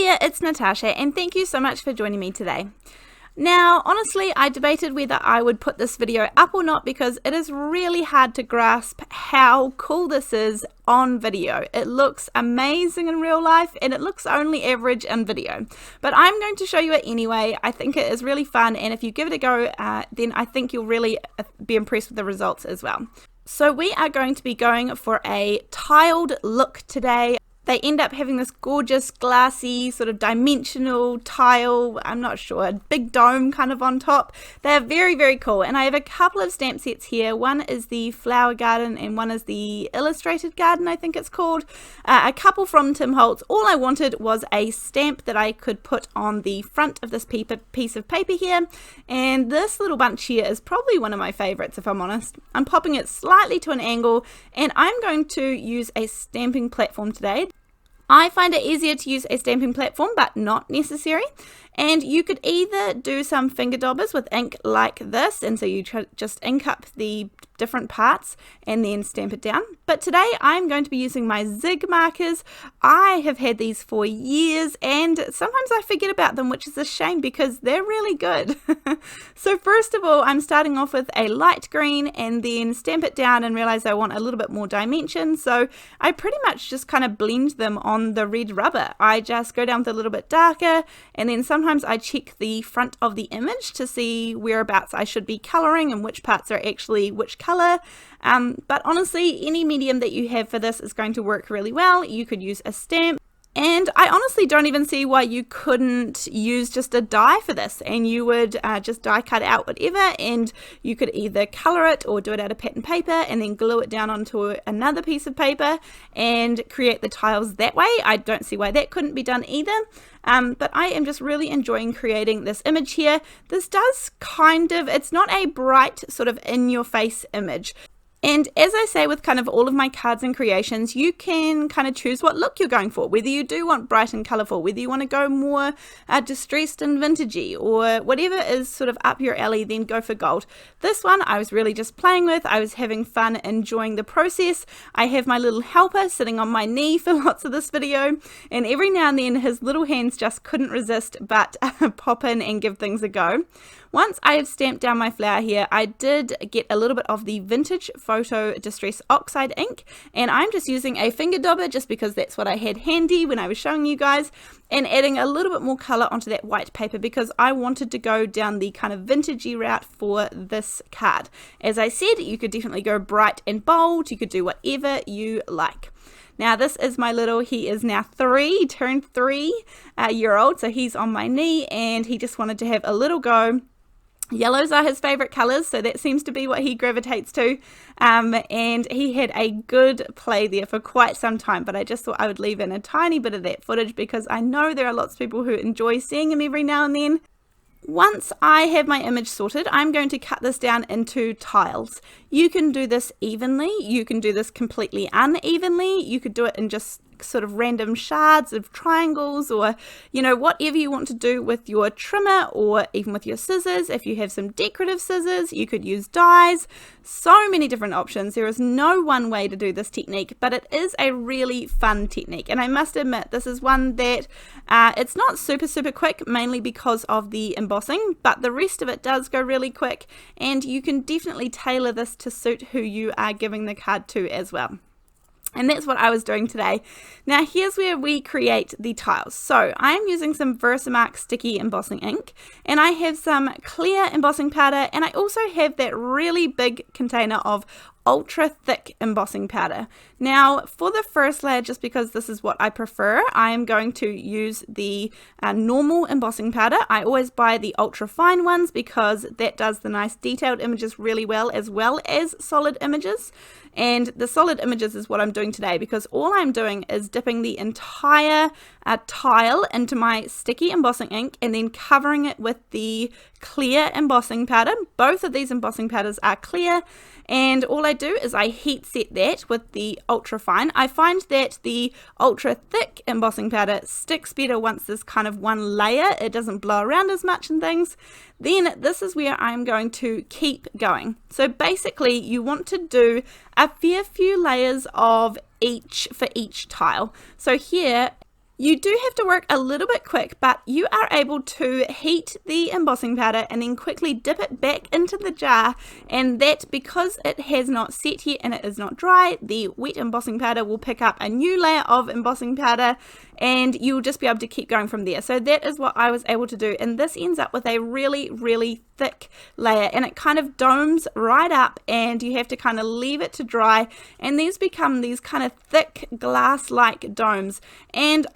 there, it's Natasha, and thank you so much for joining me today. Now, honestly, I debated whether I would put this video up or not because it is really hard to grasp how cool this is on video. It looks amazing in real life and it looks only average in video. But I'm going to show you it anyway. I think it is really fun, and if you give it a go, then I think you'll really be impressed with the results as well. So we are going to be going for a tiled look today. They end up having this gorgeous glassy sort of dimensional tile, I'm not sure, big dome kind of on top. They're very, very cool, and I have a couple of stamp sets here. One is the flower garden and one is the illustrated garden, I think it's called. A couple from Tim Holtz. All I wanted was a stamp that I could put on the front of this piece of paper here, and this little bunch here is probably one of my favorites if I'm honest. I'm popping it slightly to an angle, and I'm going to use a stamping platform today. I find it easier to use a stamping platform, but not necessary. And you could either do some finger daubers with ink like this, and so you just ink up the different parts and then stamp it down. But today I'm going to be using my Zig Markers. I have had these for years and sometimes I forget about them, which is a shame because they're really good. So first of all, I'm starting off with a light green and then stamp it down and realize I want a little bit more dimension. So I pretty much just kind of blend them on the red rubber. I just go down with a little bit darker, and then sometimes I check the front of the image to see whereabouts I should be coloring and which parts are actually which color. But honestly, any medium that you have for this is going to work really well. You could use a stamp. And I honestly don't even see why you couldn't use just a die for this, and you would just die cut out whatever, and you could either color it or do it out of pattern paper and then glue it down onto another piece of paper and create the tiles that way. I don't see why that couldn't be done either. But I am just really enjoying creating this image here. This does it's not a bright sort of in your face image. And as I say with kind of all of my cards and creations, you can kind of choose what look you're going for, whether you do want bright and colourful, whether you want to go more distressed and vintagey, or whatever is sort of up your alley, then go for gold. This one I was really just playing with. I was having fun enjoying the process. I have my little helper sitting on my knee for lots of this video, and every now and then his little hands just couldn't resist but pop in and give things a go. Once I had stamped down my flower here, I did get a little bit of the vintage photo distress oxide ink, and I'm just using a finger dauber just because that's what I had handy when I was showing you guys, and adding a little bit more color onto that white paper because I wanted to go down the kind of vintagey route for this card. As I said, you could definitely go bright and bold, you could do whatever you like. Now this is my little, he is now turned 3 year old, so he's on my knee and he just wanted to have a little go. Yellows are his favorite colors, so that seems to be what he gravitates to, and he had a good play there for quite some time, but I just thought I would leave in a tiny bit of that footage because I know there are lots of people who enjoy seeing him every now and then. Once I have my image sorted, I'm going to cut this down into tiles. You can do this evenly, you can do this completely unevenly, you could do it in just sort of random shards of triangles, or you know, whatever you want to do with your trimmer or even with your scissors. If you have some decorative scissors, you could use dies. So many different options. There is no one way to do this technique, but it is a really fun technique, and I must admit this is one that it's not super quick, mainly because of the embossing, but the rest of it does go really quick, and you can definitely tailor this to suit who you are giving the card to as well. And that's what I was doing today. Now here's where we create the tiles. So I'm using some VersaMark sticky embossing ink, and I have some clear embossing powder, and I also have that really big container of ultra thick embossing powder. Now for the first layer, just because this is what I prefer, I am going to use the normal embossing powder. I always buy the ultra fine ones because that does the nice detailed images really well as solid images. And the solid images is what I'm doing today because all I'm doing is dipping the entire tile into my sticky embossing ink and then covering it with the clear embossing powder. Both of these embossing powders are clear, and all I do is I heat set that with the ultra fine. I find that the ultra thick embossing powder sticks better once there's kind of one layer. It doesn't blow around as much and things. Then this is where I'm going to keep going. So basically you want to do a fair few layers of each for each tile. So here You do have to work a little bit quick, but you are able to heat the embossing powder and then quickly dip it back into the jar, and that, because it has not set yet and it is not dry, the wet embossing powder will pick up a new layer of embossing powder and you'll just be able to keep going from there. So that is what I was able to do, and this ends up with a really thick layer, and it kind of domes right up and you have to kind of leave it to dry, and these become these kind of thick glass-like domes. And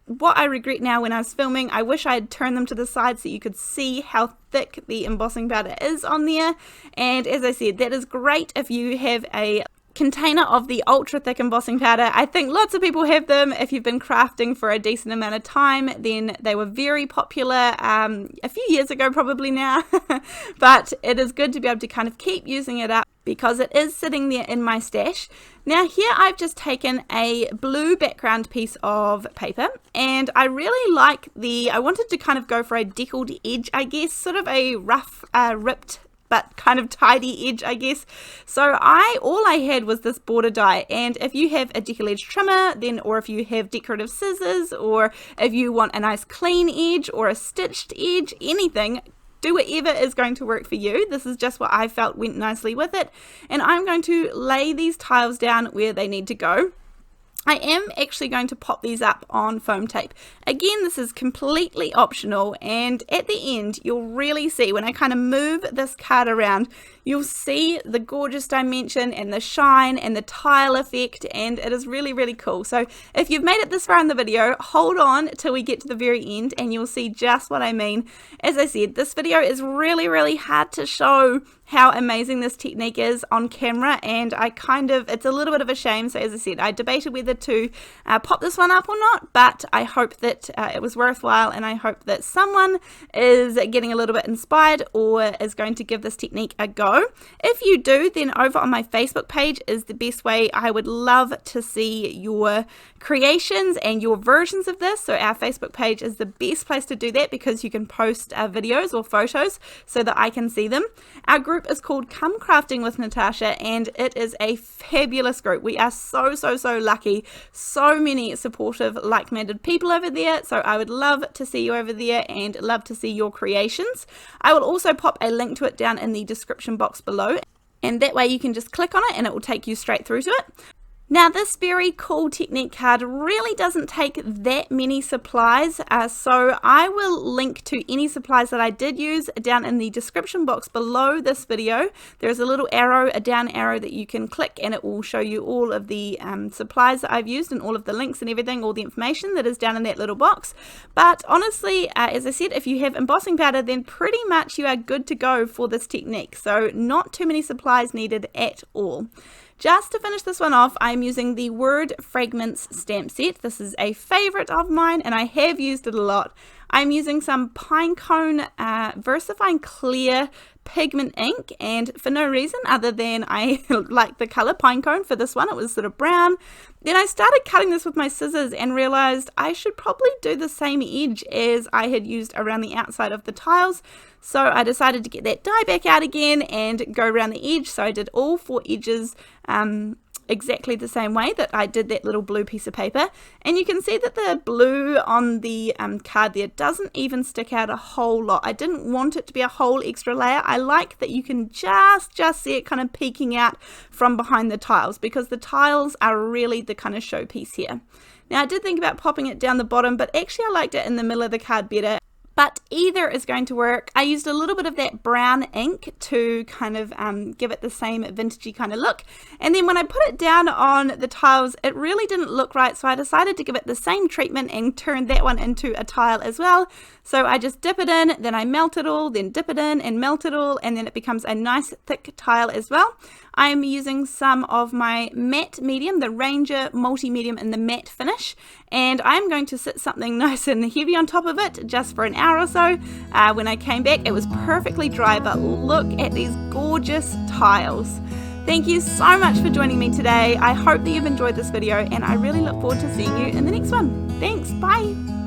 what I regret now, when I was filming, I wish I had turned them to the side so you could see how thick the embossing powder is on there. And as I said, that is great if you have a container of the ultra thick embossing powder. I think lots of people have them. If you've been crafting for a decent amount of time, then they were very popular a few years ago probably now. But it is good to be able to kind of keep using it up because it is sitting there in my stash. Now here I've just taken a blue background piece of paper, and I really like I wanted to kind of go for a deckled edge, I guess, sort of a rough, ripped but kind of tidy edge, I guess. So all I had was this border die, and if you have a decal edge trimmer, or if you have decorative scissors, or if you want a nice clean edge or a stitched edge, anything, do whatever is going to work for you. This is just what I felt went nicely with it, and I'm going to lay these tiles down where they need to go. I am actually going to pop these up on foam tape. Again, this is completely optional, and at the end you'll really see, when I kind of move this card around, you'll see the gorgeous dimension and the shine and the tile effect, and it is really cool. So if you've made it this far in the video, hold on till we get to the very end and you'll see just what I mean. As I said, this video is really hard to show how amazing this technique is on camera, and it's a little bit of a shame. So as I said, I debated whether to pop this one up or not, but I hope that it was worthwhile, and I hope that someone is getting a little bit inspired or is going to give this technique a go. If you do, then over on my Facebook page is the best way. I would love to see your creations and your versions of this. So our Facebook page is the best place to do that, because you can post videos or photos so that I can see them. Our group is called Come Crafting with Natasha, and it is a fabulous group. We are so lucky. So many supportive, like-minded people over there. So I would love to see you over there and love to see your creations. I will also pop a link to it down in the description box below, and that way you can just click on it and it will take you straight through to it. Now this very cool technique card really doesn't take that many supplies, so I will link to any supplies that I did use down in the description box below this video. There's a little arrow, a down arrow, that you can click, and it will show you all of the supplies that I've used and all of the links and everything, all the information that is down in that little box. But honestly, as I said, if you have embossing powder, then pretty much you are good to go for this technique. So not too many supplies needed at all. Just to finish this one off, I'm using the Word Fragments Stamp Set. This is a favorite of mine and I have used it a lot. I'm using some Pinecone VersaFine Clear pigment ink, and for no reason other than I like the color Pinecone for this one. It was sort of brown. Then I started cutting this with my scissors and realized I should probably do the same edge as I had used around the outside of the tiles. So I decided to get that die back out again and go around the edge. So I did all 4 edges exactly the same way that I did that little blue piece of paper, and you can see that the blue on the card there doesn't even stick out a whole lot. I didn't want it to be a whole extra layer. I like that you can just see it kind of peeking out from behind the tiles, because the tiles are really the kind of showpiece here. Now I did think about popping it down the bottom, but actually I liked it in the middle of the card better. But either is going to work. I used a little bit of that brown ink to kind of give it the same vintagey kind of look. And then when I put it down on the tiles, it really didn't look right. So I decided to give it the same treatment and turn that one into a tile as well. So I just dip it in, then I melt it all, then dip it in and melt it all, and then it becomes a nice thick tile as well. I'm using some of my matte medium, the Ranger multi-medium in the matte finish, and I'm going to sit something nice and heavy on top of it just for an hour or so. When I came back, it was perfectly dry, but look at these gorgeous tiles. Thank you so much for joining me today. I hope that you've enjoyed this video, and I really look forward to seeing you in the next one. Thanks, bye!